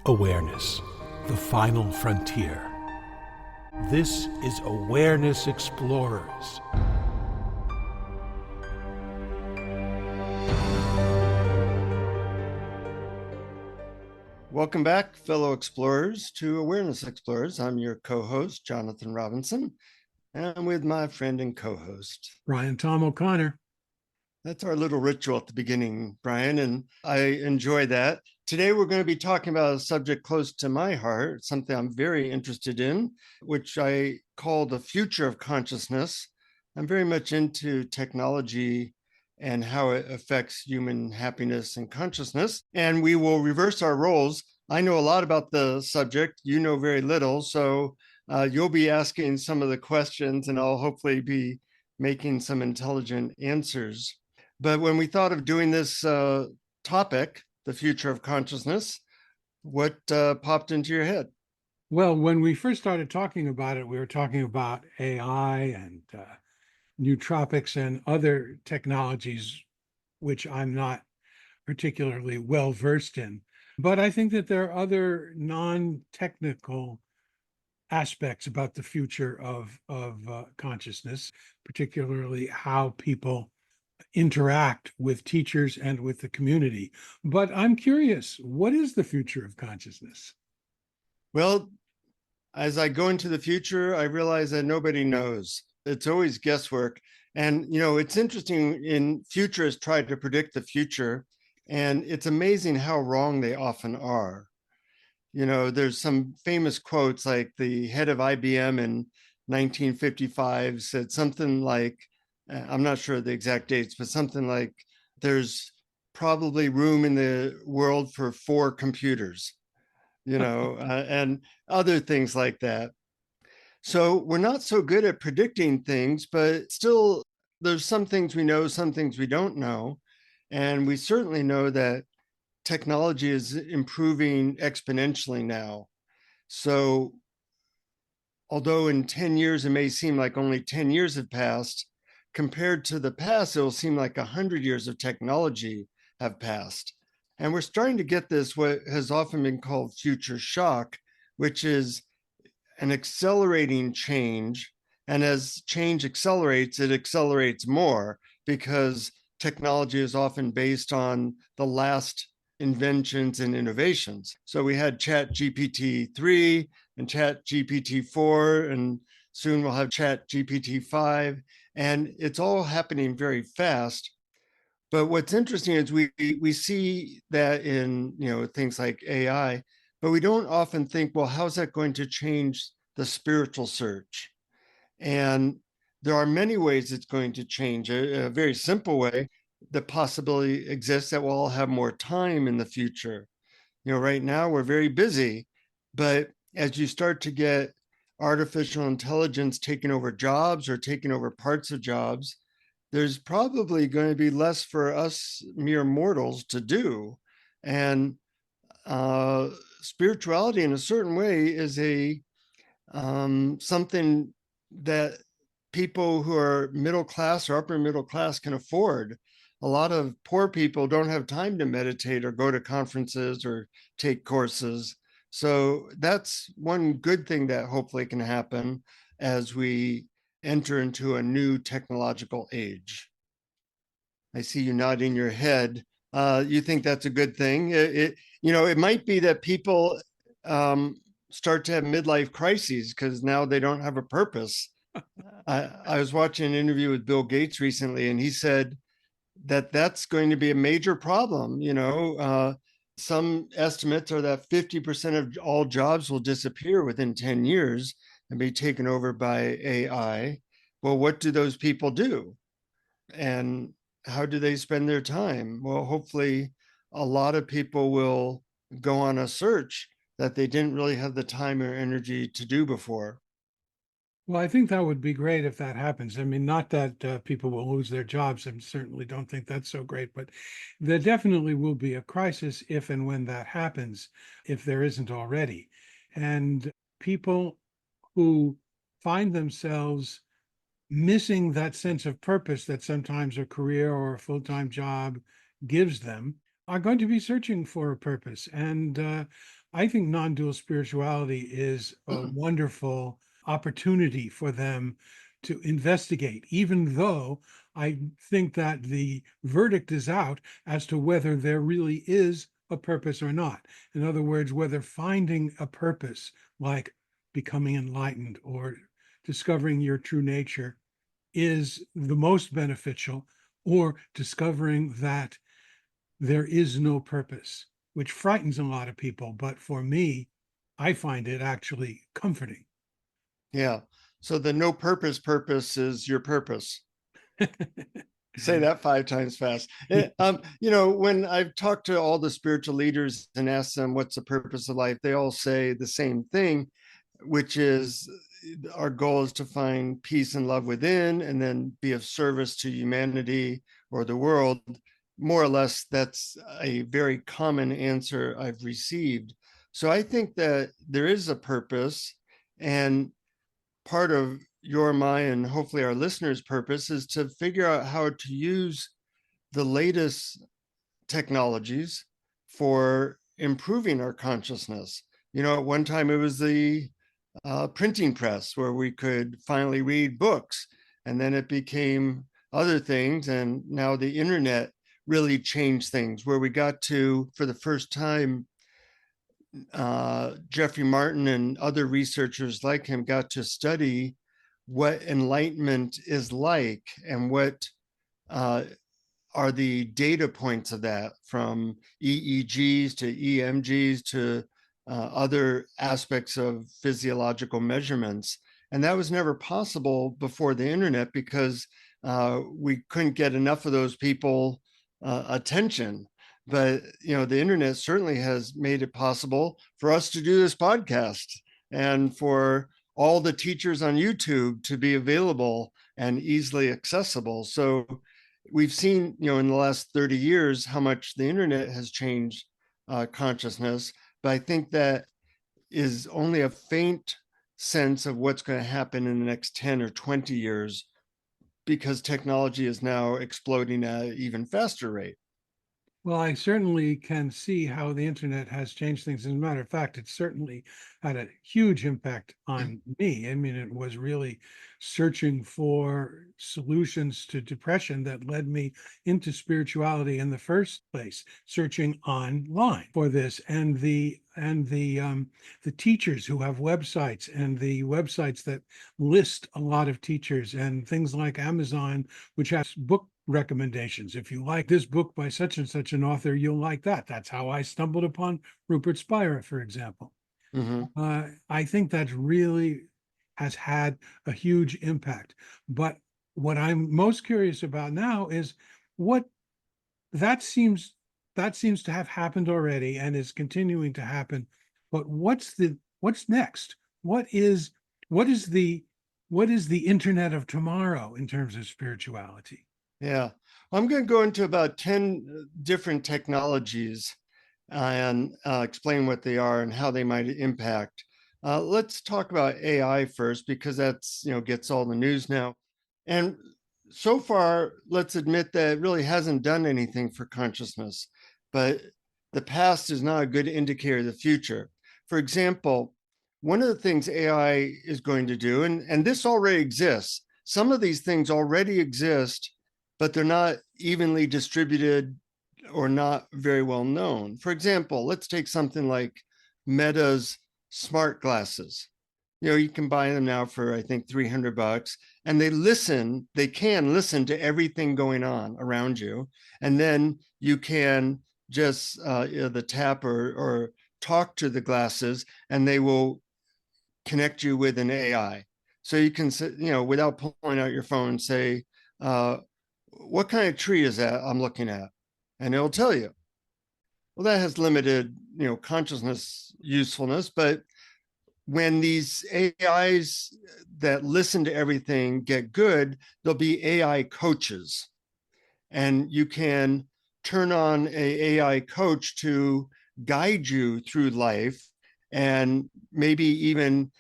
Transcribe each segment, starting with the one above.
Awareness, the final frontier. This is Awareness Explorers. Welcome back, fellow explorers, to Awareness Explorers. I'm your co-host, Jonathan Robinson, and I'm with my friend and co-host, Brian Tom O'Connor. That's our little ritual at the beginning, Brian, and I enjoy that. Today, we're going to be talking about a subject close to my heart, something I'm very interested in, which I call the future of consciousness. I'm very much into technology and how it affects human happiness and consciousness. And we will reverse our roles. I know a lot about the subject. You know very little. So you'll be asking some of the questions, and I'll hopefully be making some intelligent answers. But when we thought of doing this topic, the future of consciousness, what popped into your head? Well, when we first started talking about it, we were talking about AI and nootropics and other technologies, which I'm not particularly well versed in. But I think that there are other non-technical aspects about the future of consciousness, particularly how people interact with teachers and with the community. But I'm curious, what is the future of consciousness? Well, as I go into the future, I realize that nobody knows. It's always guesswork. And, it's interesting in futurists try to predict the future, and it's amazing how wrong they often are. There's some famous quotes, like the head of IBM in 1955 said something like, I'm not sure the exact dates, but something like, there's probably room in the world for 4 computers, and other things like that. So we're not so good at predicting things, but still there's some things we know, some things we don't know. And we certainly know that technology is improving exponentially now. So although in 10 years, it may seem like only 10 years have passed, compared to the past, it will seem like 100 years of technology have passed. And we're starting to get this, what has often been called future shock, which is an accelerating change. And as change accelerates, it accelerates more because technology is often based on the last inventions and innovations. So we had Chat GPT 3 and Chat GPT 4, and soon we'll have Chat GPT 5. And it's all happening very fast. But what's interesting is we see that in things like AI, but we don't often think, well, how's that going to change the spiritual search? And there are many ways it's going to change. A very simple way, the possibility exists that we'll all have more time in the future. Right now we're very busy, but as you start to get artificial intelligence taking over jobs or taking over parts of jobs, there's probably going to be less for us mere mortals to do. And spirituality in a certain way is a something that people who are middle class or upper middle class can afford. A lot of poor people don't have time to meditate or go to conferences or take courses. So that's one good thing that hopefully can happen as we enter into a new technological age. I see you nodding your head. You think that's a good thing? It might be that people start to have midlife crises because now they don't have a purpose. I was watching an interview with Bill Gates recently, and he said that that's going to be a major problem. Some estimates are that 50% of all jobs will disappear within 10 years and be taken over by AI. Well, what do those people do? And how do they spend their time? Well, hopefully a lot of people will go on a search that they didn't really have the time or energy to do before. Well, I think that would be great if that happens. I mean, not that people will lose their jobs. I certainly don't think that's so great, but there definitely will be a crisis if and when that happens, if there isn't already. And people who find themselves missing that sense of purpose that sometimes a career or a full-time job gives them are going to be searching for a purpose. And I think non-dual spirituality is a wonderful opportunity for them to investigate, even though I think that the verdict is out as to whether there really is a purpose or not. In other words, whether finding a purpose like becoming enlightened or discovering your true nature is the most beneficial, or discovering that there is no purpose, which frightens a lot of people. But for me, I find it actually comforting. Yeah. So the no purpose is your purpose. Say that 5 times fast. When I've talked to all the spiritual leaders and asked them what's the purpose of life, they all say the same thing, which is our goal is to find peace and love within and then be of service to humanity or the world. More or less, that's a very common answer I've received. So I think that there is a purpose, and part of your, my, and hopefully our listeners' purpose is to figure out how to use the latest technologies for improving our consciousness. At one time it was the printing press where we could finally read books, and then it became other things, and now the internet really changed things, where we got to, for the first time, Jeffrey Martin and other researchers like him got to study what enlightenment is like and what uh, are the data points of that, from EEGs to EMGs to other aspects of physiological measurements. And that was never possible before the internet, because we couldn't get enough of those people attention. But the internet certainly has made it possible for us to do this podcast, and for all the teachers on YouTube to be available and easily accessible. So we've seen, in the last 30 years, how much the internet has changed consciousness. But I think that is only a faint sense of what's going to happen in the next 10 or 20 years, because technology is now exploding at an even faster rate. Well, I certainly can see how the internet has changed things. As a matter of fact, it certainly had a huge impact on me. I mean, it was really searching for solutions to depression that led me into spirituality in the first place, searching online for this. And the teachers who have websites, and the websites that list a lot of teachers, and things like Amazon, which has book recommendations. If you like this book by such and such an author, you'll like that. That's how I stumbled upon Rupert Spira, for example. Mm-hmm. I think that really has had a huge impact. But what I'm most curious about now is what that seems to have happened already and is continuing to happen. But what's next? What is the internet of tomorrow in terms of spirituality? Yeah. I'm going to go into about 10 different technologies and explain what they are and how they might impact. Let's talk about AI first, because that's, gets all the news now. And so far, let's admit that it really hasn't done anything for consciousness, but the past is not a good indicator of the future. For example, one of the things AI is going to do, and this already exists, some of these things already exist, but they're not evenly distributed or not very well known. For example, let's take something like Meta's smart glasses. You can buy them now for, I think, $300, and they can listen to everything going on around you. And then you can just the tap or talk to the glasses, and they will connect you with an AI. So you can, without pulling out your phone, say, what kind of tree is that I'm looking at? And it'll tell you. Well, that has limited, consciousness usefulness, but when these AIs that listen to everything get good, there'll be AI coaches, and you can turn on a AI coach to guide you through life, and maybe even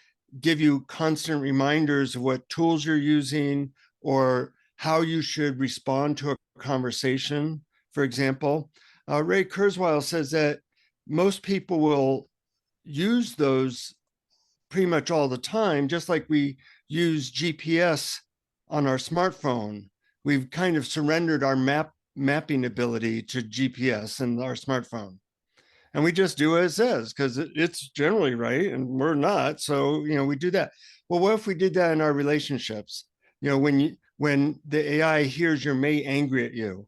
give you constant reminders of what tools you're using or how you should respond to a conversation. For example, Ray Kurzweil says that most people will use those pretty much all the time, just like we use GPS on our smartphone. We've kind of surrendered our mapping ability to GPS and our smartphone. And we just do as it says because it's generally right and we're not. So, we do that. Well, what if we did that in our relationships? When the AI hears your mate angry at you,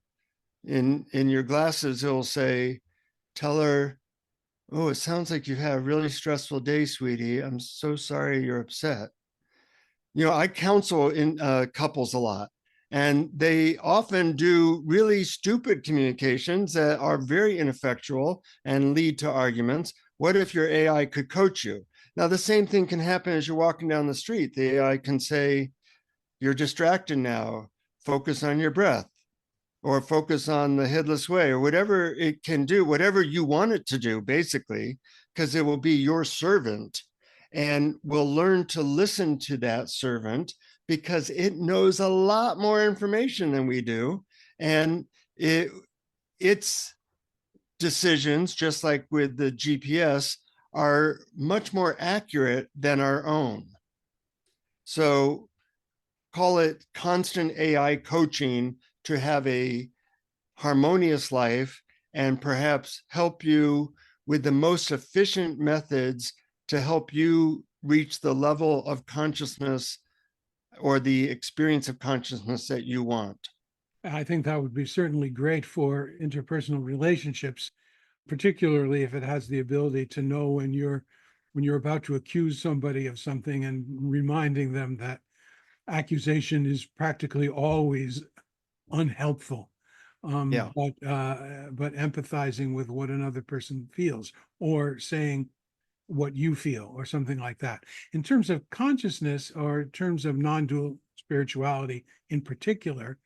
in your glasses, it'll say, tell her, oh, it sounds like you've had a really stressful day, sweetie. I'm so sorry you're upset. I counsel in couples a lot, and they often do really stupid communications that are very ineffectual and lead to arguments. What if your AI could coach you? Now, the same thing can happen as you're walking down the street. The AI can say, you're distracted now, focus on your breath, or focus on the headless way, or whatever it can do, whatever you want it to do, basically, because it will be your servant. And we'll learn to listen to that servant because it knows a lot more information than we do. And its decisions, just like with the GPS, are much more accurate than our own. So call it constant AI coaching to have a harmonious life and perhaps help you with the most efficient methods to help you reach the level of consciousness or the experience of consciousness that you want. I think that would be certainly great for interpersonal relationships, particularly if it has the ability to know when you're about to accuse somebody of something and reminding them that accusation is practically always unhelpful. Yeah. But empathizing with what another person feels, or saying what you feel, or something like that. In terms of consciousness, or in terms of non-dual spirituality in particular,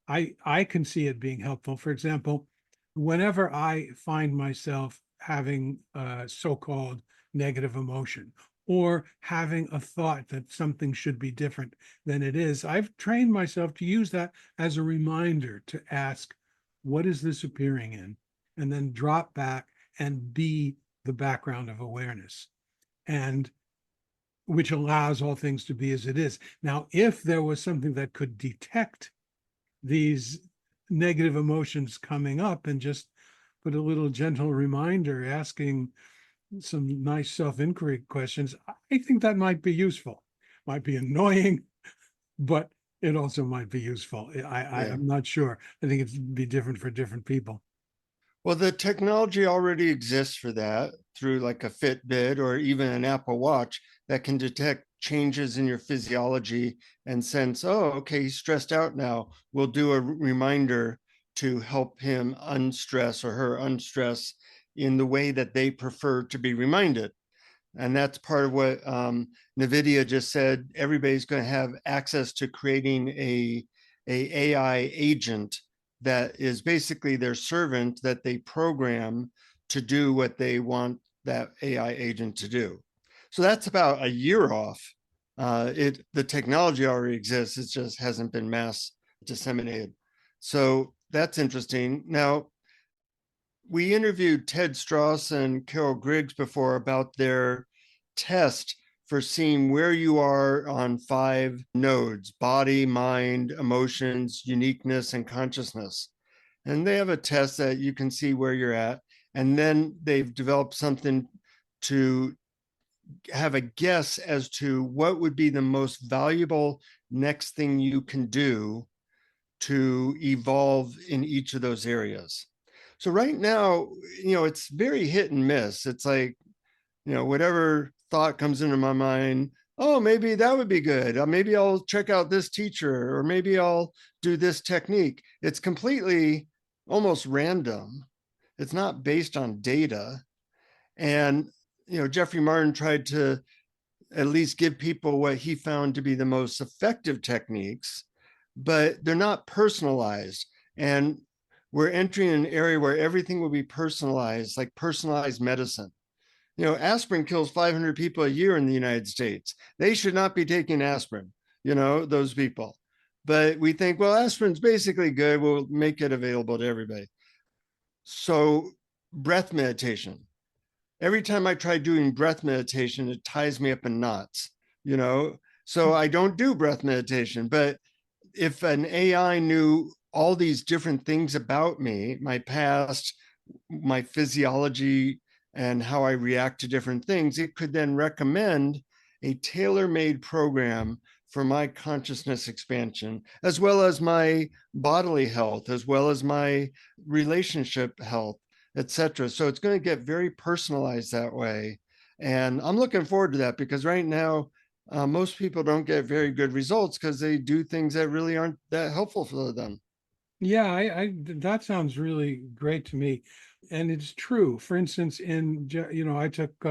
I can see it being helpful. For example, whenever I find myself having a so-called negative emotion, or having a thought that something should be different than it is, I've trained myself to use that as a reminder to ask, what is this appearing in? And then drop back and be the background of awareness, and which allows all things to be as it is. Now, if there was something that could detect these negative emotions coming up and just put a little gentle reminder, asking some nice self-inquiry questions, I think that might be useful. Might be annoying, but it also might be useful. I'm not sure. I think it'd be different for different people. Well, the technology already exists for that through like a Fitbit or even an Apple Watch that can detect changes in your physiology and sense, oh, okay, he's stressed out now. We'll do a reminder to help him unstress or her unstress in the way that they prefer to be reminded. And that's part of what NVIDIA just said. Everybody's going to have access to creating a AI agent that is basically their servant that they program to do what they want that AI agent to do. So that's about a year off. The technology already exists. It just hasn't been mass disseminated. So that's interesting. Now, we interviewed Ted Strauss and Carol Griggs before about their test for seeing where you are on 5 nodes: body, mind, emotions, uniqueness, and consciousness. And they have a test that you can see where you're at. And then they've developed something to have a guess as to what would be the most valuable next thing you can do to evolve in each of those areas. So right now, it's very hit and miss. It's like, whatever thought comes into my mind, oh, maybe that would be good. Maybe I'll check out this teacher, or maybe I'll do this technique. It's completely almost random. It's not based on data. And, Jeffrey Martin tried to at least give people what he found to be the most effective techniques, but they're not personalized. And we're entering an area where everything will be personalized, like personalized medicine. Aspirin kills 500 people a year in the United States. They should not be taking aspirin, those people. But we think, well, aspirin's basically good. We'll make it available to everybody. So breath meditation. every time I try doing breath meditation, it ties me up in knots, you know? So I don't do breath meditation. But if an AI knew all these different things about me, my past, my physiology, and how I react to different things, it could then recommend a tailor-made program for my consciousness expansion, as well as my bodily health, as well as my relationship health, etc. So it's going to get very personalized that way. And I'm looking forward to that because right now, most people don't get very good results because they do things that really aren't that helpful for them. Yeah, that sounds really great to me, and it's true. For instance, I took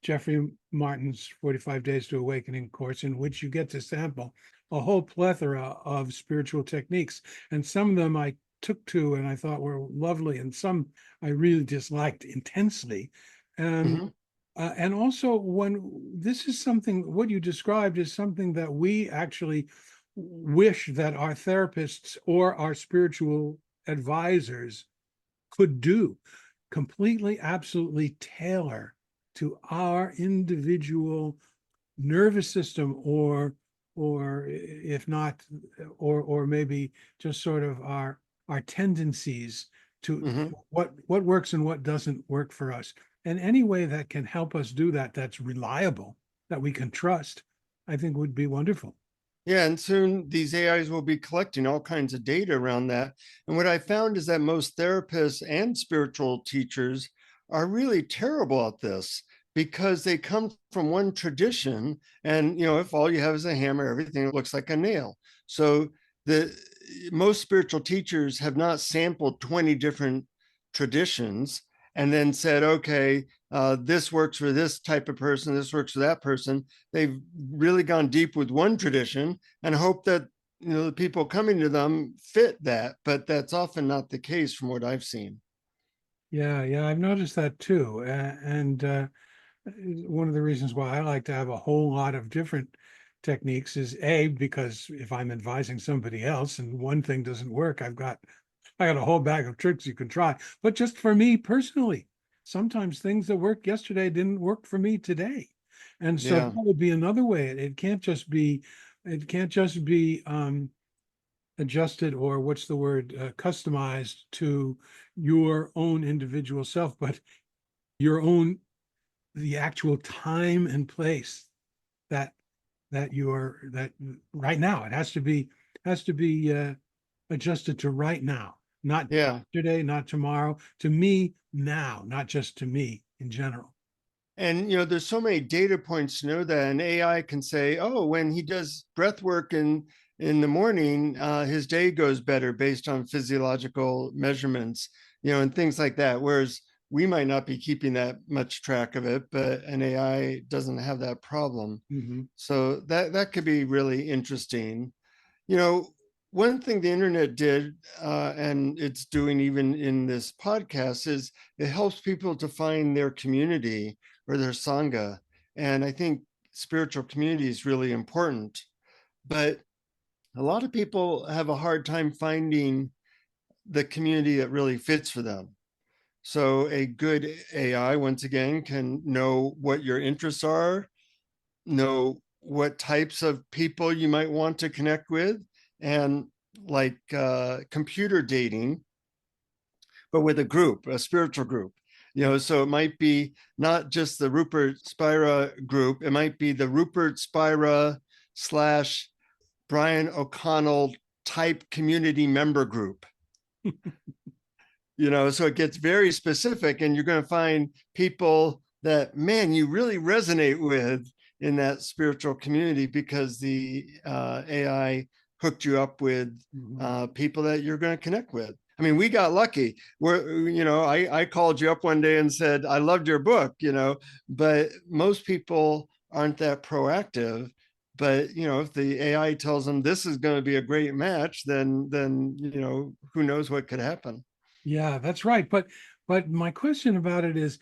Jeffrey Martin's 45 Days to Awakening course, in which you get to sample a whole plethora of spiritual techniques, and some of them I took to and I thought were lovely, and some I really disliked intensely. Mm-hmm. And also, when this is something, what you described is something that we actually wish that our therapists or our spiritual advisors could do, completely, absolutely tailor to our individual nervous system, or if not, or maybe just sort of our tendencies to Mm-hmm. what works and what doesn't work for us. And any way that can help us do that, that's reliable, that we can trust, I think would be wonderful. Yeah, and soon these AIs will be collecting all kinds of data around that. And what I found is that most therapists and spiritual teachers are really terrible at this because they come from one tradition. And, if all you have is a hammer, everything looks like a nail. So the most spiritual teachers have not sampled 20 different traditions and then said, okay, this works for this type of person, this works for that person. They've really gone deep with one tradition and hope that the people coming to them fit that, but that's often not the case from what I've seen. Yeah, I've noticed that too. And one of the reasons why I like to have a whole lot of different techniques is A, because if I'm advising somebody else and one thing doesn't work, I got a whole bag of tricks you can try. But just for me personally, sometimes things that worked yesterday didn't work for me today. And so that Yeah. would be another way. It can't just be adjusted, or what's the word, customized to your own individual self, but your own, the actual time and place that that right now. It has to be adjusted to right now, not Yeah. yesterday, not tomorrow, to me now, not just to me in general. And there's so many data points to know that an AI can say, oh, when he does breath work in the morning, his day goes better based on physiological measurements, and things like that. Whereas we might not be keeping that much track of it, but an AI doesn't have that problem. Mhm. So that could be really interesting. You know, One thing the internet did, and it's doing even in this podcast, is it helps people to find their community or their sangha. And I think spiritual community is really important. But a lot of people have a hard time finding the community that really fits for them. So a good AI, once again, can know what your interests are, know what types of people you might want to connect with, and like computer dating, but with a group, a spiritual group. So it might be not just the Rupert Spira group, it might be the Rupert Spira slash Brian O'Connell type community member group. So it gets very specific, and you're going to find people that, man, you really resonate with in that spiritual community because the AI hooked you up with Mhm. people that you're going to connect with. I mean, we got lucky. I called you up one day and said, I loved your book, but most people aren't that proactive. But if the AI tells them this is going to be a great match, then who knows what could happen. Yeah, that's right. But my question about it is,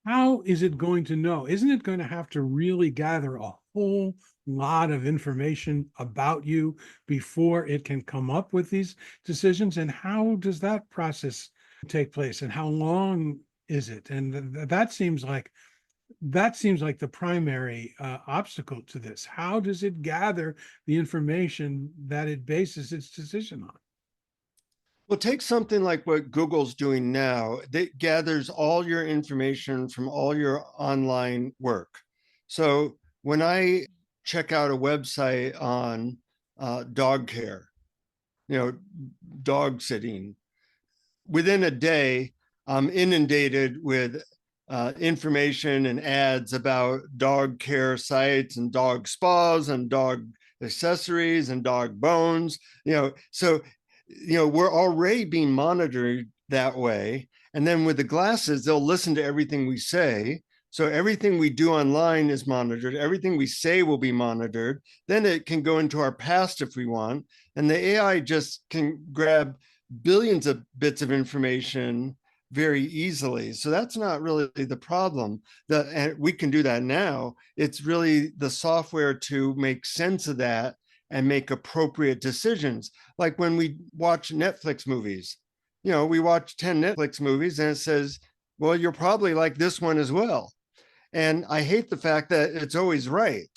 how is it going to know? Isn't it going to have to really gather a whole lot of information about you before it can come up with these decisions? And how does that process take place? And how long is it? And that seems like the primary obstacle to this. How does it gather the information that it bases its decision on? Well, take something like what Google's doing now. It gathers all your information from all your online work. So when I check out a website on dog care, dog sitting, within a day, I'm inundated with information and ads about dog care sites and dog spas and dog accessories and dog bones. So we're already being monitored that way. And then with the glasses, they'll listen to everything we say. So everything we do online is monitored. Everything we say will be monitored. Then it can go into our past if we want. And the AI just can grab billions of bits of information very easily. So that's not really the problem. And we can do that now. It's really the software to make sense of that and make appropriate decisions. Like when we watch Netflix movies, we watch 10 Netflix movies and it says, well, you're probably like this one as well. And I hate the fact that it's always right.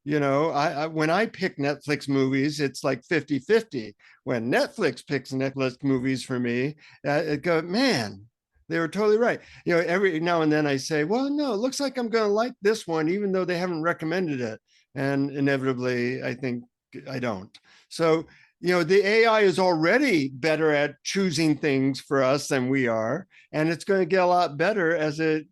When I pick Netflix movies, it's like 50-50. When Netflix picks Netflix movies for me, it go, man, they were totally right. Every now and then I say, well, no, it looks like I'm going to like this one, even though they haven't recommended it. And inevitably, I think I don't. So, the AI is already better at choosing things for us than we are, and it's going to get a lot better as it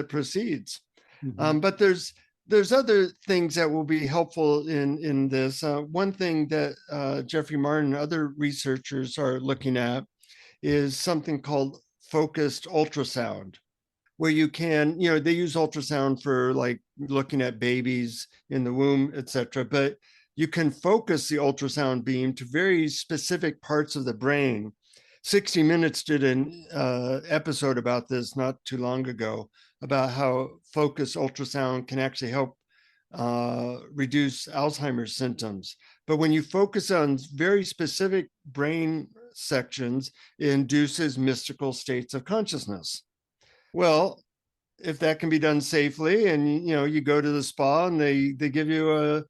proceeds. Mhm. But there's other things that will be helpful in this. One thing that Jeffrey Martin and other researchers are looking at is something called focused ultrasound, where you can, they use ultrasound for like looking at babies in the womb, etc. But you can focus the ultrasound beam to very specific parts of the brain. 60 Minutes did an episode about this not too long ago, about how focused ultrasound can actually help reduce Alzheimer's symptoms. But when you focus on very specific brain sections, it induces mystical states of consciousness. Well, if that can be done safely, and you go to the spa and they give you a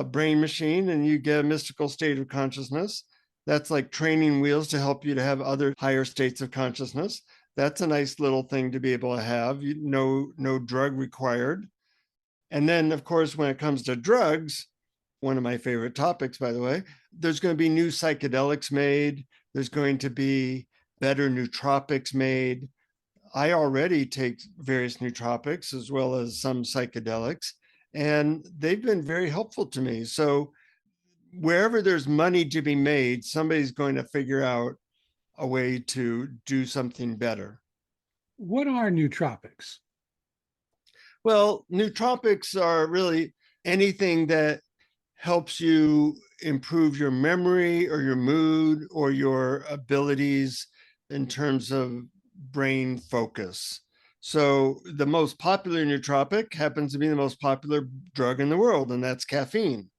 brain machine and you get a mystical state of consciousness, that's like training wheels to help you to have other higher states of consciousness. That's a nice little thing to be able to have. No drug required. And then, of course, when it comes to drugs, one of my favorite topics, by the way, there's going to be new psychedelics made. There's going to be better nootropics made. I already take various nootropics as well as some psychedelics, and they've been very helpful to me. So wherever there's money to be made, somebody's going to figure out a way to do something better. What are nootropics? Well, nootropics are really anything that helps you improve your memory or your mood or your abilities in terms of brain focus. So the most popular nootropic happens to be the most popular drug in the world, and that's caffeine.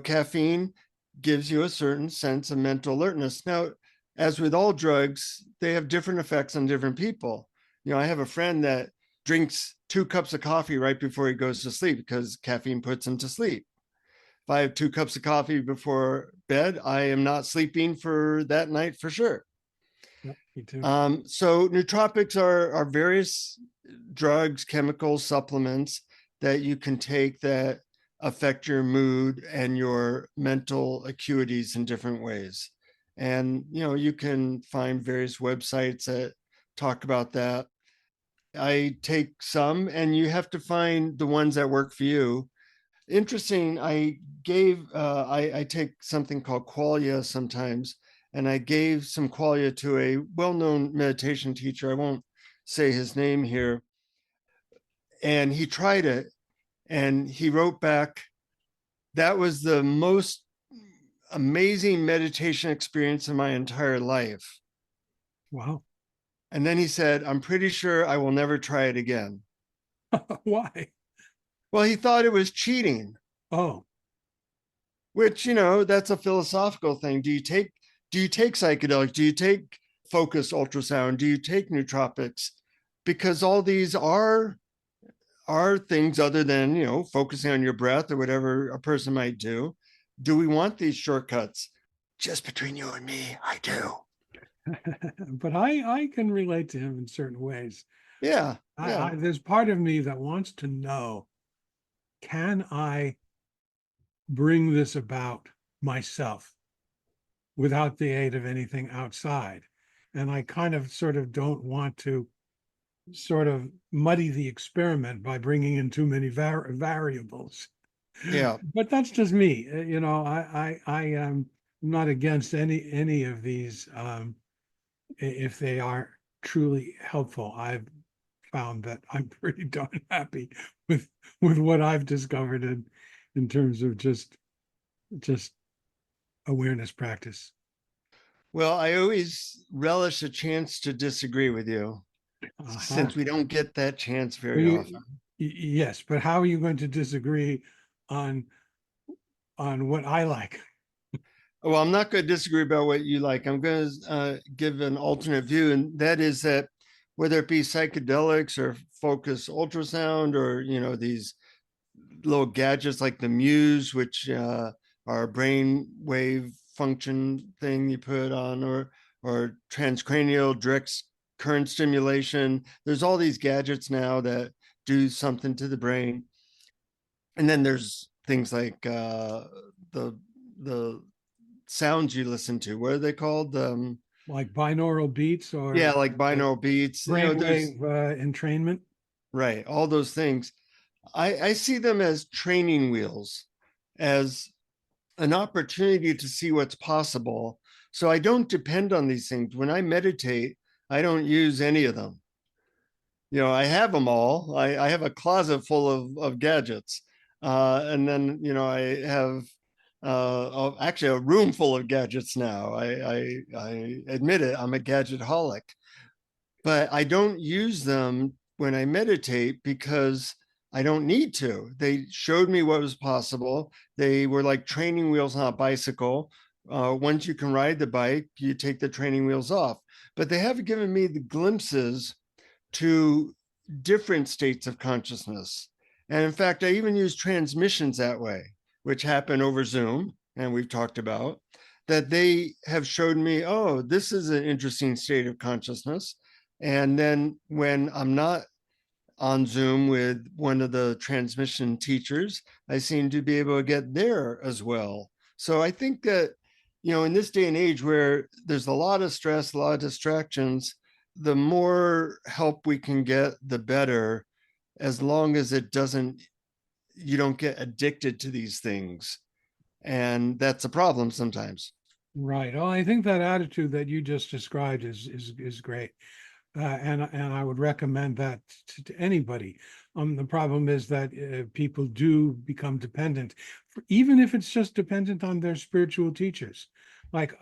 Caffeine gives you a certain sense of mental alertness. Now, as with all drugs, they have different effects on different people. I have a friend that drinks 2 cups of coffee right before he goes to sleep because caffeine puts him to sleep. If I have 2 cups of coffee before bed, I am not sleeping for that night for sure. Yep, me too. So nootropics are various drugs, chemicals, supplements that you can take that affect your mood and your mental acuities in different ways. And, you can find various websites that talk about that. I take some, and you have to find the ones that work for you. Interesting, I take something called qualia sometimes, and I gave some qualia to a well-known meditation teacher. I won't say his name here. And he tried it, and he wrote back, that was the most amazing meditation experience in my entire life. Wow. And then he said, I'm pretty sure I will never try it again. Why? Well, he thought it was cheating, Oh, which, that's a philosophical thing. Do you take psychedelics? Do you take focus ultrasound? Do you take nootropics? Because all these are things other than, focusing on your breath or whatever a person might do. Do we want these shortcuts? Just between you and me, I do. But I can relate to him in certain ways. Yeah, yeah. There's part of me that wants to know, can I bring this about myself without the aid of anything outside? And I kind of sort of don't want to sort of muddy the experiment by bringing in too many variables. Yeah. But that's just me. I am not against any of these if they are truly helpful. I've found that I'm pretty darn happy with what I've discovered in terms of just awareness practice. Well, I always relish a chance to disagree with you Uh-huh. since we don't get that chance Well, very often. yes, but how are you going to disagree on what I like? Well, I'm not going to disagree about what you like. I'm going to give an alternate view, and that is that whether it be psychedelics or focus ultrasound or, these little gadgets like the Muse, which are a brain wave function thing you put on, or transcranial direct current stimulation. There's all these gadgets now that do something to the brain. And then there's things like the sounds you listen to. What are they called? Like binaural beats Yeah, or like binaural beats. There's brainwave entrainment? right, all those things. I see them as training wheels, as an opportunity to see what's possible. So I don't depend on these things. When I meditate, I don't use any of them. I have them all. I have a closet full of gadgets. And then, I have actually a room full of gadgets now. I admit it, I'm a gadget holic, but I don't use them when I meditate because I don't need to. They showed me what was possible. They were like training wheels on a bicycle. Once you can ride the bike, you take the training wheels off. But they have given me the glimpses to different states of consciousness. And in fact, I even use transmissions that way, which happen over Zoom, and we've talked about that. They have showed me, oh, this is an interesting state of consciousness. And then when I'm not on Zoom with one of the transmission teachers, I seem to be able to get there as well. So I think that, in this day and age where there's a lot of stress, a lot of distractions, the more help we can get, the better, as long as you don't get addicted to these things. And that's a problem sometimes. Right. Well, I think that attitude that you just described is great. And I would recommend that to anybody. The problem is that people do become dependent, even if it's just dependent on their spiritual teachers. Like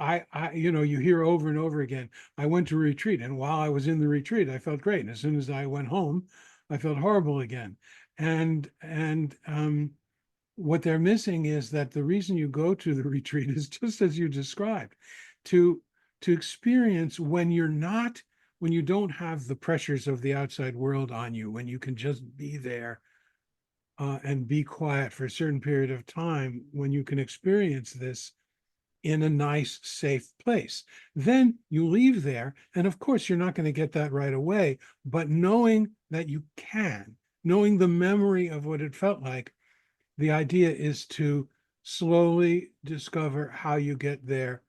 you hear over and over again, I went to a retreat, and while I was in the retreat, I felt great. And as soon as I went home, I felt horrible again. And what they're missing is that the reason you go to the retreat is just as you described, to experience when you don't have the pressures of the outside world on you, when you can just be there and be quiet for a certain period of time, when you can experience this in a nice, safe place. Then you leave there, and of course, you're not going to get that right away, but knowing that you can, knowing the memory of what it felt like, the idea is to slowly discover how you get there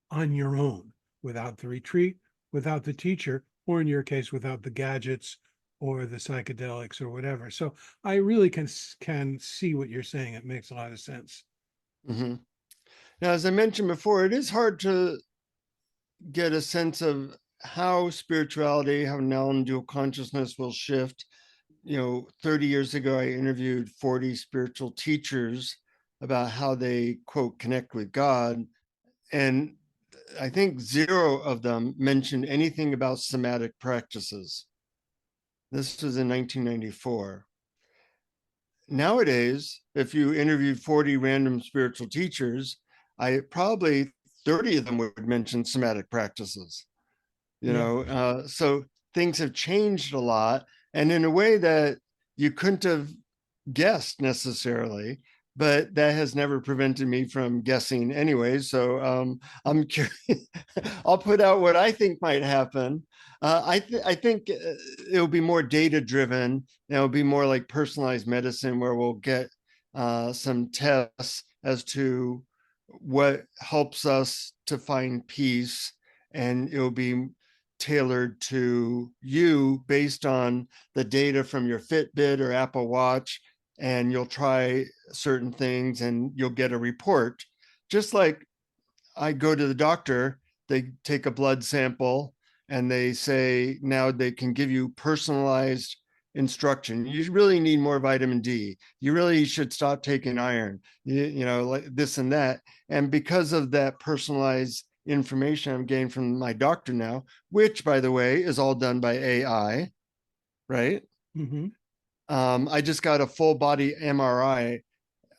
on your own, without the retreat, without the teacher, or in your case, without the gadgets or the psychedelics or whatever. So I really can see what you're saying. It makes a lot of sense. Mm-hmm. Now, as I mentioned before, it is hard to get a sense of how spirituality, how non-dual consciousness will shift. 30 years ago, I interviewed 40 spiritual teachers about how they, quote, connect with God. And I think 0 of them mentioned anything about somatic practices. This was in 1994. Nowadays, if you interviewed 40 random spiritual teachers, I probably 30 of them would mention somatic practices. Yeah. So things have changed a lot, and in a way that you couldn't have guessed necessarily, but that has never prevented me from guessing anyway. So I'm curious. I'll put out what I think might happen. I think it'll be more data driven. It'll be more like personalized medicine, where we'll get some tests as to what helps us to find peace, and it'll be tailored to you based on the data from your Fitbit or Apple Watch, and you'll try certain things and you'll get a report. Just like I go to the doctor, they take a blood sample and they say now they can give you personalized instruction. You really need more vitamin D. You really should stop taking iron, like this and that. And because of that personalized information I'm getting from my doctor now, which by the way is all done by AI, right? Hmm. I just got a full body MRI,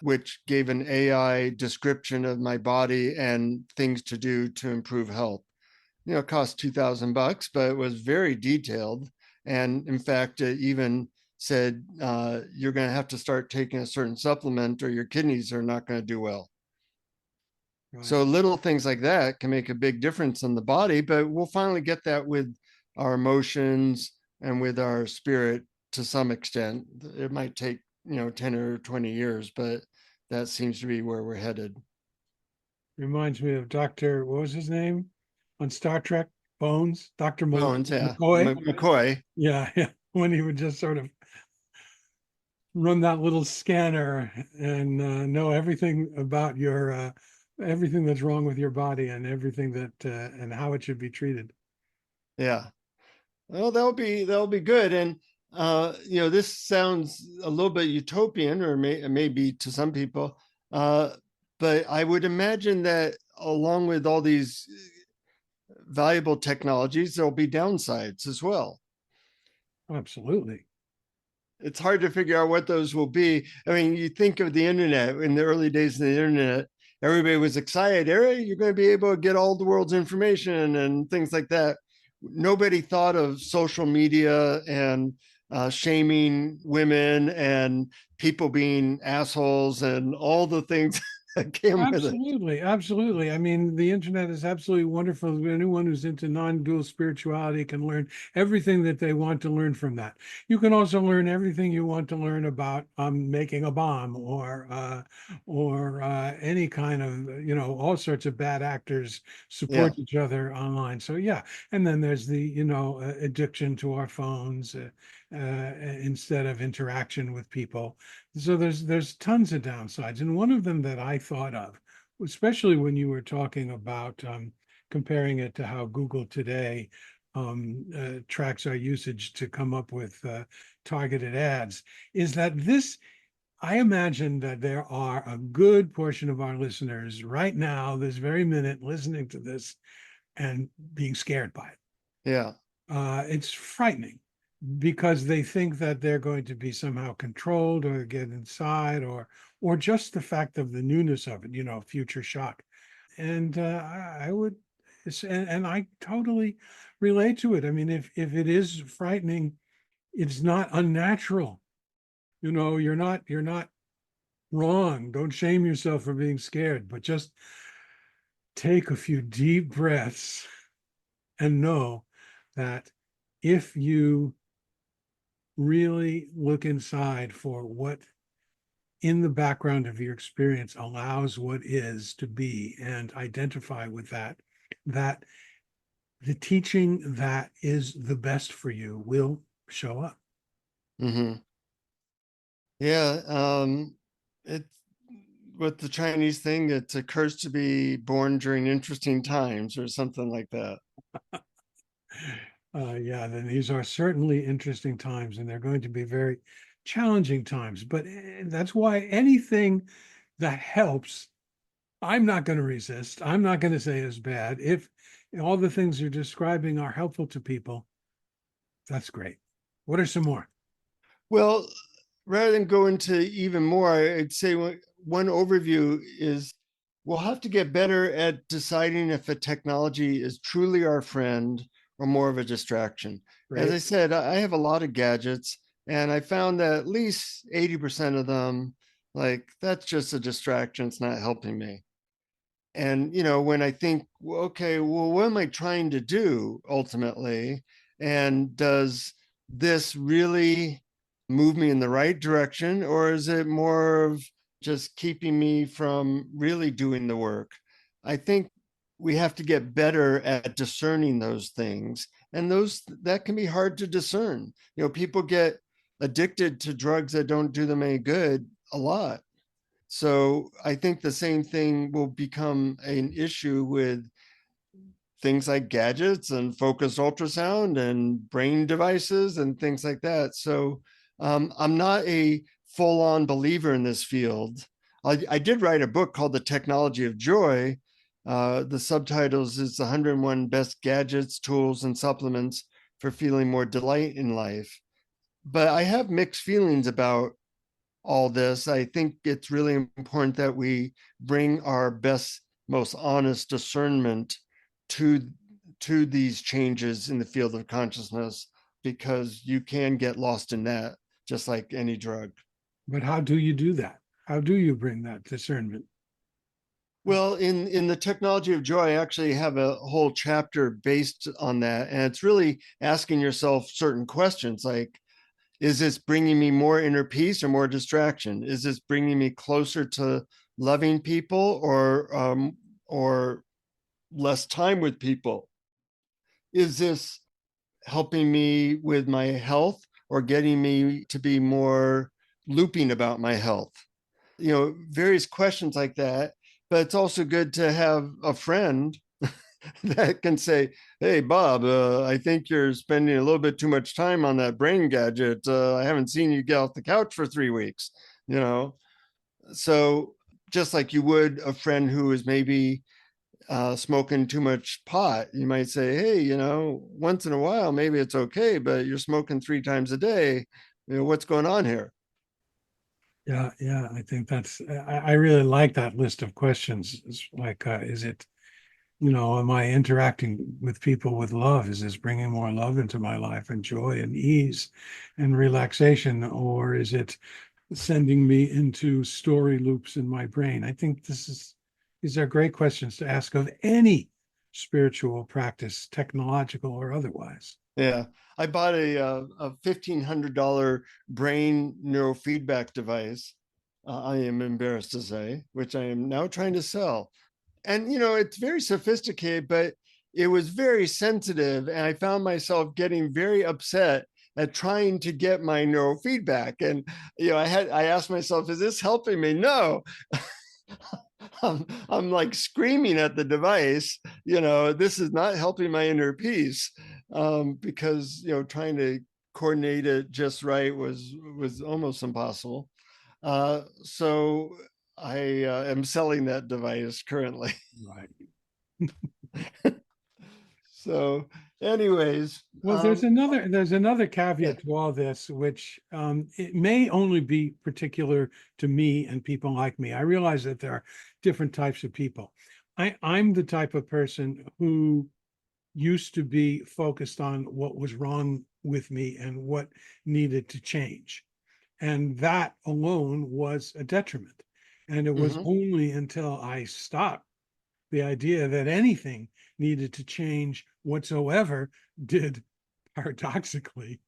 which gave an AI description of my body and things to do to improve health. It cost $2,000, but it was very detailed. And in fact, it even said you're going to have to start taking a certain supplement or your kidneys are not going to do well. Right. So little things like that can make a big difference in the body, but we'll finally get that with our emotions and with our spirit to some extent. It might take, 10 or 20 years, but that seems to be where we're headed. Reminds me of Dr. What was his name on Star Trek? Bones, Dr. Bones, yeah. McCoy. McCoy. Yeah, yeah. When he would just sort of run that little scanner and know everything about your everything that's wrong with your body and everything that and how it should be treated. Yeah. Well, that'll be good. And this sounds a little bit utopian, or maybe to some people. Uh, but I would imagine that along with all these valuable technologies, there'll be downsides as well. Absolutely. It's hard to figure out what those will be. I mean, you think of the internet in the early days of the internet, everybody was excited. Hey, you're going to be able to get all the world's information and things like that. Nobody thought of social media and shaming women and people being assholes and all the things that came with it. Absolutely, absolutely. I mean, the internet is absolutely wonderful. Anyone who's into non-dual spirituality can learn everything that they want to learn from that. You can also learn everything you want to learn about making a bomb or any kind of, all sorts of bad actors Yeah. support each other online. So yeah, and then there's the, addiction to our phones instead of interaction with people. So there's tons of downsides, and one of them that I thought of, especially when you were talking about comparing it to how Google today tracks our usage to come up with targeted ads, is that I imagine that there are a good portion of our listeners right now, this very minute, listening to this and being scared by it. Yeah. It's frightening because they think that they're going to be somehow controlled or get inside or just the fact of the newness of it, future shock. And I would and I totally relate to it. I mean, if it is frightening, it's not unnatural. You're not wrong. Don't shame yourself for being scared, but just take a few deep breaths and know that if you really look inside for what in the background of your experience allows what is to be and identify with that the teaching that is the best for you will show up. Mm-hmm. Yeah. It's with the Chinese thing, it's a curse to be born during interesting times or something like that. Yeah, then these are certainly interesting times and they're going to be very challenging times, but that's why anything that helps, I'm not going to resist. I'm not going to say is bad. If all the things you're describing are helpful to people, that's great. What are some more? Well, rather than go into even more, I'd say one overview is we'll have to get better at deciding if a technology is truly our friend or more of a distraction. As Right. I said, I have a lot of gadgets, and I found that at least 80% of them, like, that's just a distraction. It's not helping me. And, when I think, well, okay, well, what am I trying to do ultimately? And does this really move me in the right direction? Or is it more of just keeping me from really doing the work? I think we have to get better at discerning those things. And that can be hard to discern. People get addicted to drugs that don't do them any good a lot. So I think the same thing will become an issue with things like gadgets and focused ultrasound and brain devices and things like that. So I'm not a full on believer in this field. I did write a book called The Technology of Joy. The subtitles is 101 Best Gadgets, Tools, and Supplements for Feeling More Delight in Life. But I have mixed feelings about all this. I think it's really important that we bring our best, most honest discernment to these changes in the field of consciousness, because you can get lost in that, just like any drug. But how do you do that? How do you bring that discernment? Well, in the Technology of Joy, I actually have a whole chapter based on that, and it's really asking yourself certain questions like, is this bringing me more inner peace or more distraction? Is this bringing me closer to loving people, or less time with people? Is this helping me with my health, or getting me to be more looping about my health? Various questions like that. But it's also good to have a friend that can say, hey, Bob, I think you're spending a little bit too much time on that brain gadget. I haven't seen you get off the couch for 3 weeks, you know? So just like you would a friend who is maybe smoking too much pot, you might say, hey, once in a while, maybe it's okay, but you're smoking 3 times a day. What's going on here? Yeah, yeah, I think I really like that list of questions. It's like, is it, am I interacting with people with love? Is this bringing more love into my life and joy and ease and relaxation? Or is it sending me into story loops in my brain? I think these are great questions to ask of any spiritual practice, technological or otherwise. Yeah, I bought a $1,500 brain neurofeedback device. I am embarrassed to say, which I am now trying to sell. And it's very sophisticated, but it was very sensitive, and I found myself getting very upset at trying to get my neurofeedback. And I asked myself, is this helping me? No. I'm like screaming at the device, this is not helping my inner peace, because trying to coordinate it just right was almost impossible. So I am selling that device currently. Right. So, anyways, Well, there's another yeah. caveat to all this, which it may only be particular to me and people like me. I realize that there are different types of people. I'm the type of person who used to be focused on what was wrong with me and what needed to change. And that alone was a detriment. And it was Mhm. only until I stopped the idea that anything needed to change whatsoever did, paradoxically,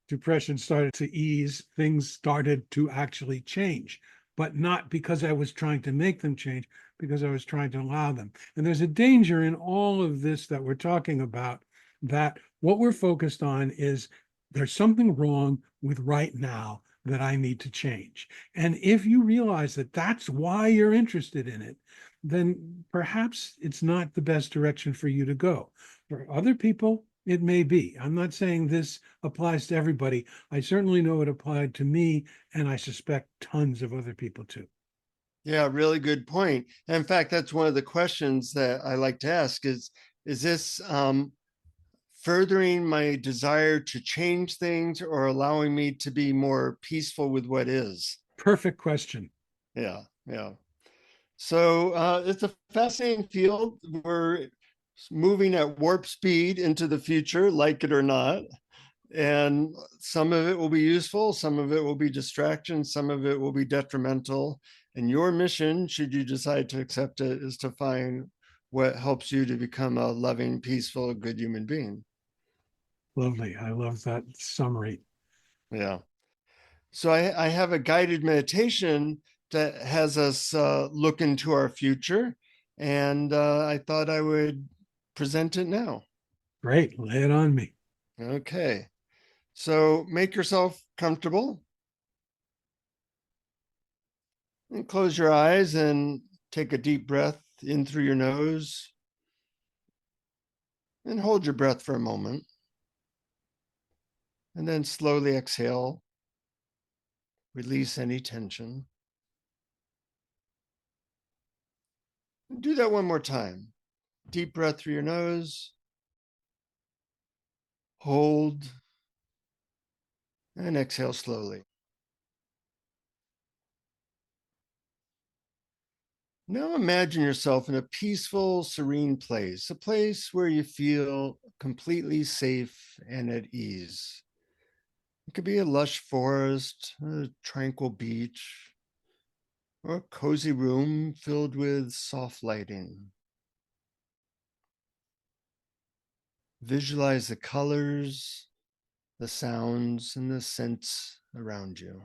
depression started to ease, things started to actually change, but not because I was trying to make them change, because I was trying to allow them. And there's a danger in all of this that we're talking about, that what we're focused on is there's something wrong with right now that I need to change. And if you realize that that's why you're interested in it, then perhaps it's not the best direction for you to go. For other people, it may be. I'm not saying this applies to everybody. I certainly know it applied to me, and I suspect tons of other people too. Yeah, really good point. And in fact, that's one of the questions that I like to ask is this furthering my desire to change things, or allowing me to be more peaceful with what is? Perfect question. Yeah, yeah. So it's a fascinating field. We're moving at warp speed into the future, like it or not. And some of it will be useful, some of it will be distraction, some of it will be detrimental. And your mission, should you decide to accept it, is to find what helps you to become a loving, peaceful, good human being. Lovely. I love that summary. Yeah. So I have a guided meditation that has us look into our future. And I thought I would present it now. Great. Lay it on me. Okay. So make yourself comfortable and close your eyes and take a deep breath in through your nose and hold your breath for a moment. And then slowly exhale, release any tension. And do that one more time. Deep breath through your nose, hold, and exhale slowly. Now imagine yourself in a peaceful, serene place, a place where you feel completely safe and at ease. It could be a lush forest, a tranquil beach, or a cozy room filled with soft lighting. Visualize the colors, the sounds, and the scents around you.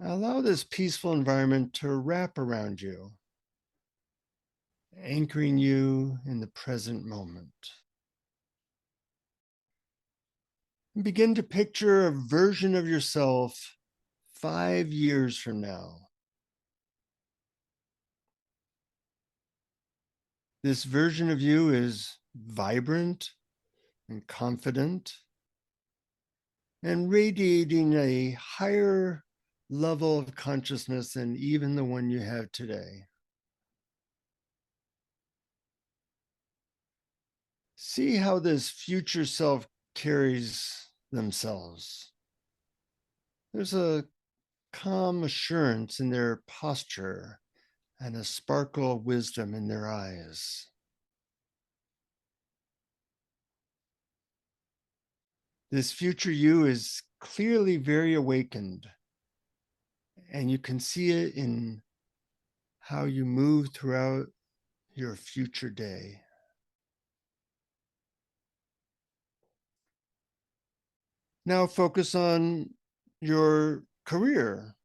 Allow this peaceful environment to wrap around you, anchoring you in the present moment. And begin to picture a version of yourself 5 years from now. This version of you is vibrant and confident and radiating a higher level of consciousness than even the one you have today. See how this future self carries themselves. There's a calm assurance in their posture and a sparkle of wisdom in their eyes. This future you is clearly very awakened, and you can see it in how you move throughout your future day. Now focus on your career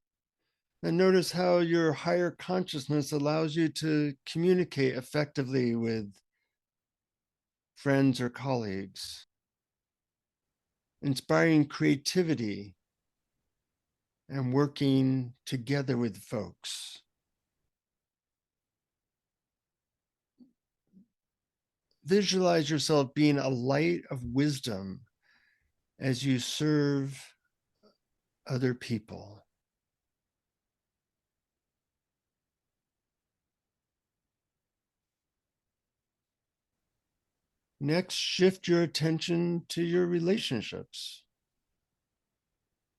and notice how your higher consciousness allows you to communicate effectively with friends or colleagues, inspiring creativity and working together with folks. Visualize yourself being a light of wisdom as you serve other people. Next, shift your attention to your relationships.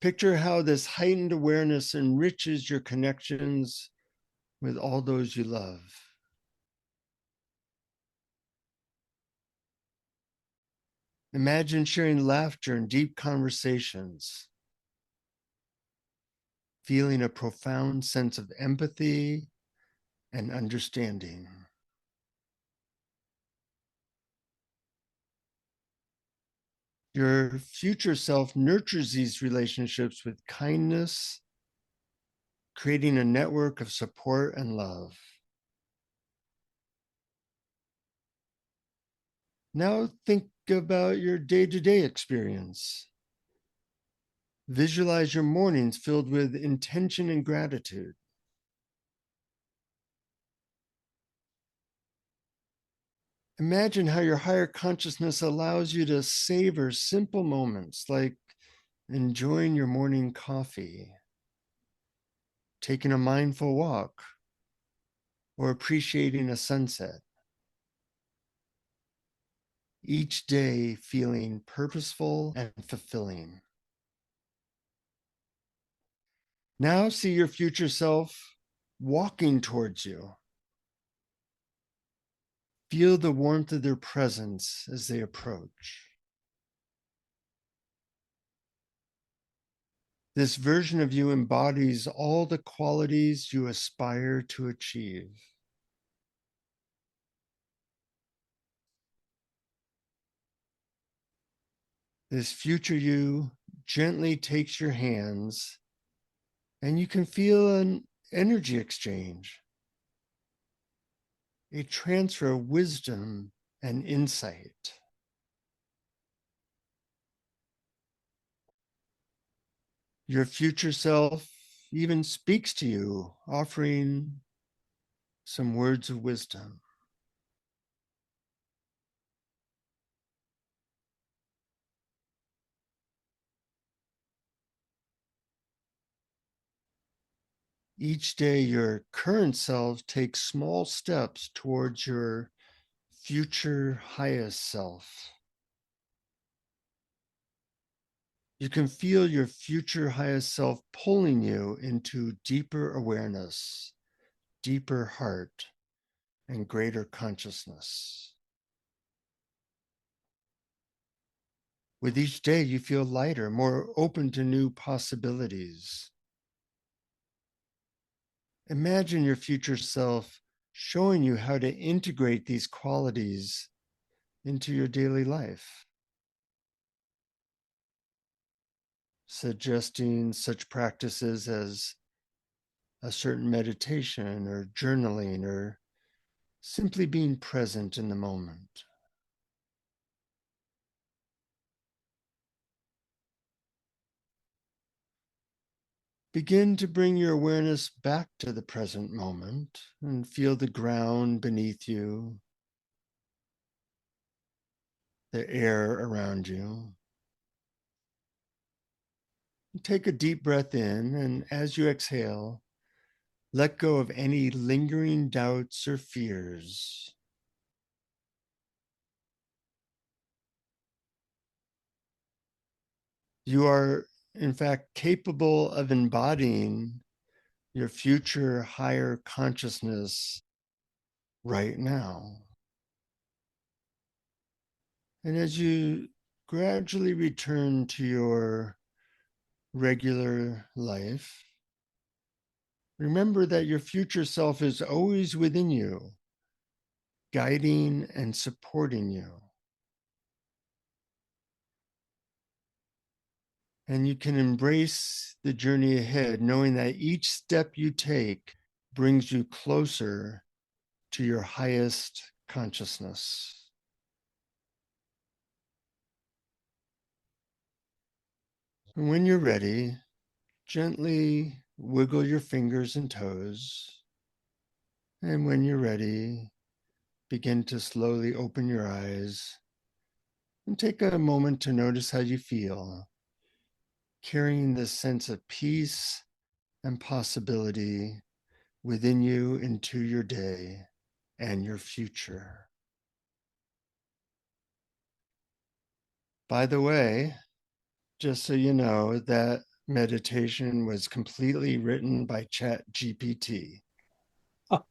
Picture how this heightened awareness enriches your connections with all those you love. Imagine sharing laughter and deep conversations, feeling a profound sense of empathy and understanding. Your future self nurtures these relationships with kindness, creating a network of support and love. Now think about your day-to-day experience. Visualize your mornings filled with intention and gratitude. Imagine how your higher consciousness allows you to savor simple moments like enjoying your morning coffee, taking a mindful walk, or appreciating a sunset. Each day feeling purposeful and fulfilling. Now see your future self walking towards you. Feel the warmth of their presence as they approach. This version of you embodies all the qualities you aspire to achieve. This future you gently takes your hands, and you can feel an energy exchange, a transfer of wisdom and insight. Your future self even speaks to you, offering some words of wisdom. Each day, your current self takes small steps towards your future highest self. You can feel your future highest self pulling you into deeper awareness, deeper heart, and greater consciousness. With each day, you feel lighter, more open to new possibilities. Imagine your future self showing you how to integrate these qualities into your daily life, suggesting such practices as a certain meditation or journaling or simply being present in the moment. Begin to bring your awareness back to the present moment and feel the ground beneath you, the air around you. Take a deep breath in, and as you exhale, let go of any lingering doubts or fears. You are, in fact, capable of embodying your future higher consciousness right now. And as you gradually return to your regular life, remember that your future self is always within you, guiding and supporting you. And you can embrace the journey ahead, knowing that each step you take brings you closer to your highest consciousness. And when you're ready, gently wiggle your fingers and toes. And when you're ready, begin to slowly open your eyes and take a moment to notice how you feel, carrying this sense of peace and possibility within you into your day and your future. By the way, just so you know, that meditation was completely written by ChatGPT. That's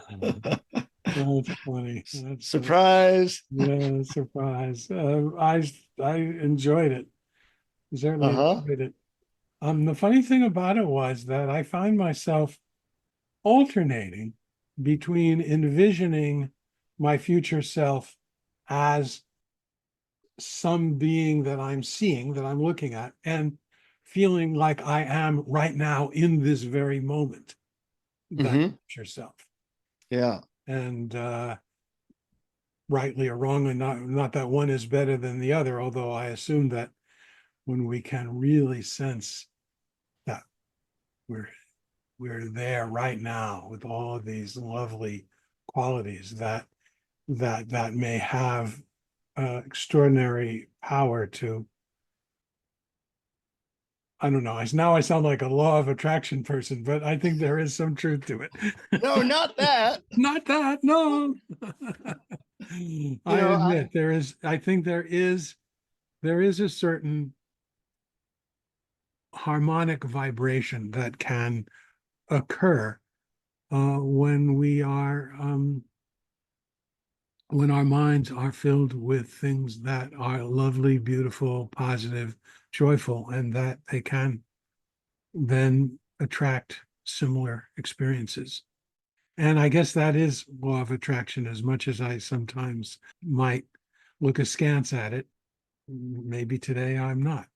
funny. That's funny. Surprise. Yeah, surprise. I enjoyed it. Certainly Uh-huh. enjoyed it. The funny thing about it was that I find myself alternating between envisioning my future self as some being that I'm seeing, that I'm looking at, and feeling like I am right now in this very moment, that Mm-hmm. future self. Yeah. And rightly or wrongly, not that one is better than the other, although I assume that when we can really sense that we're we're there right now with all of these lovely qualities that may have extraordinary power to, I don't know. Now I sound like a law of attraction person, but I think there is some truth to it. No, not that. Not that, no. You I know, admit I think there is a certain harmonic vibration that can occur when we are when our minds are filled with things that are lovely, beautiful, positive, joyful, and that they can then attract similar experiences. And I guess that is law of attraction, as much as I sometimes might look askance at it. Maybe today I'm not.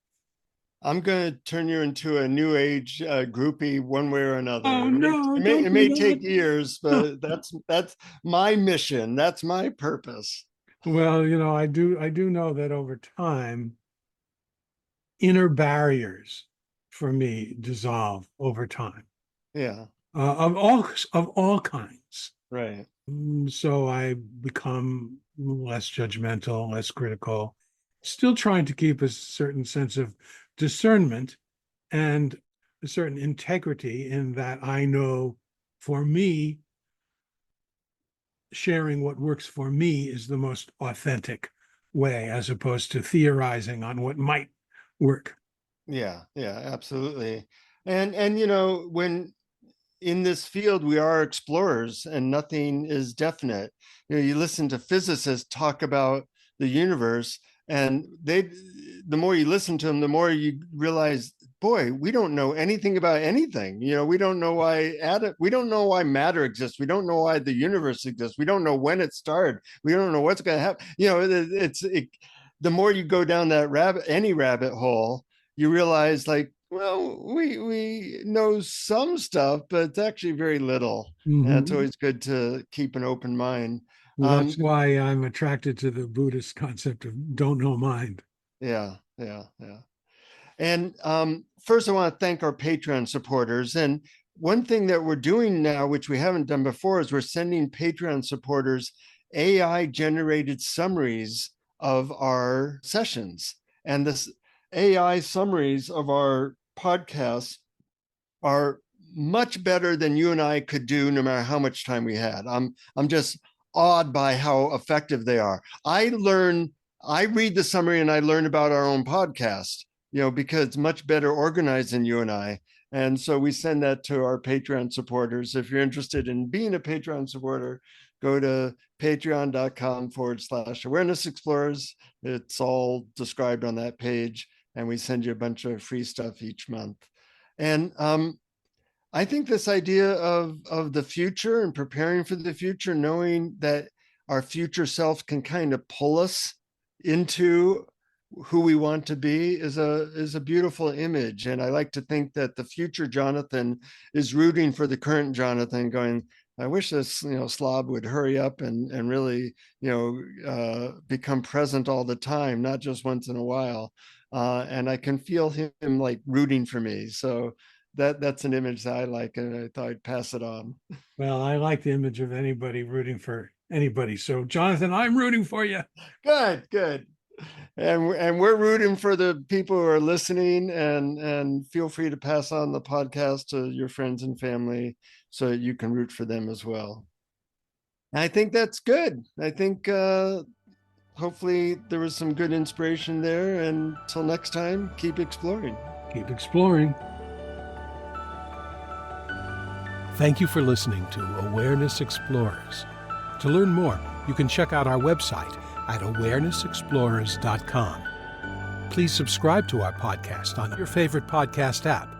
I'm going to turn you into a new age groupie one way or another. Oh no, It don't may do take that. years, No. but that's my mission. That's my purpose. Well, I do know that over time, inner barriers for me dissolve over time, Yeah, of all kinds. right. So I become less judgmental, less critical, still trying to keep a certain sense of discernment and a certain integrity in that I know for me, sharing what works for me is the most authentic way, as opposed to theorizing on what might work. Yeah, yeah, absolutely. And when in this field we are explorers and nothing is definite. You listen to physicists talk about the universe, and the more you listen to them, the more you realize, boy, we don't know anything about anything. We don't know we don't know why matter exists. We don't know why the universe exists. We don't know when it started. We don't know what's going to happen. The more you go down that any rabbit hole, you realize, like, well, we know some stuff, but it's actually very little. And it's Mhm. always good to keep an open mind. Well, that's why I'm attracted to the Buddhist concept of don't know mind. Yeah, yeah, yeah. And first, I want to thank our Patreon supporters. And one thing that we're doing now, which we haven't done before, is we're sending Patreon supporters AI generated summaries of our sessions. And this AI summaries of our podcasts are much better than you and I could do, no matter how much time we had. I'm just awed by how effective they are. I read the summary and I learn about our own podcast, because it's much better organized than you and I. And so we send that to our Patreon supporters. If you're interested in being a Patreon supporter, go to patreon.com/awareness explorers. It's all described on that page. And we send you a bunch of free stuff each month. And I think this idea of the future and preparing for the future, knowing that our future self can kind of pull us into who we want to be, is a beautiful image. And I like to think that the future Jonathan is rooting for the current Jonathan, going, I wish this slob would hurry up and really become present all the time, not just once in a while. And I can feel him like rooting for me. So that's an image that I like, and I thought I'd pass it on. Well, I like the image of anybody rooting for anybody. So, Jonathan, I'm rooting for you. Good, good. And we're rooting for the people who are listening, and feel free to pass on the podcast to your friends and family so that you can root for them as well. I think that's good. I think hopefully there was some good inspiration there. And until next time, keep exploring. Keep exploring. Thank you for listening to Awareness Explorers. To learn more, you can check out our website at awarenessexplorers.com. Please subscribe to our podcast on your favorite podcast app.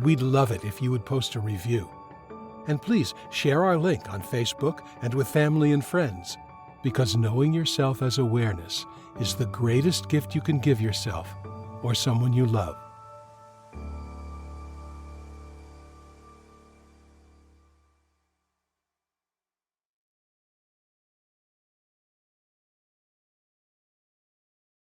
We'd love it if you would post a review. And please share our link on Facebook and with family and friends, because knowing yourself as awareness is the greatest gift you can give yourself or someone you love.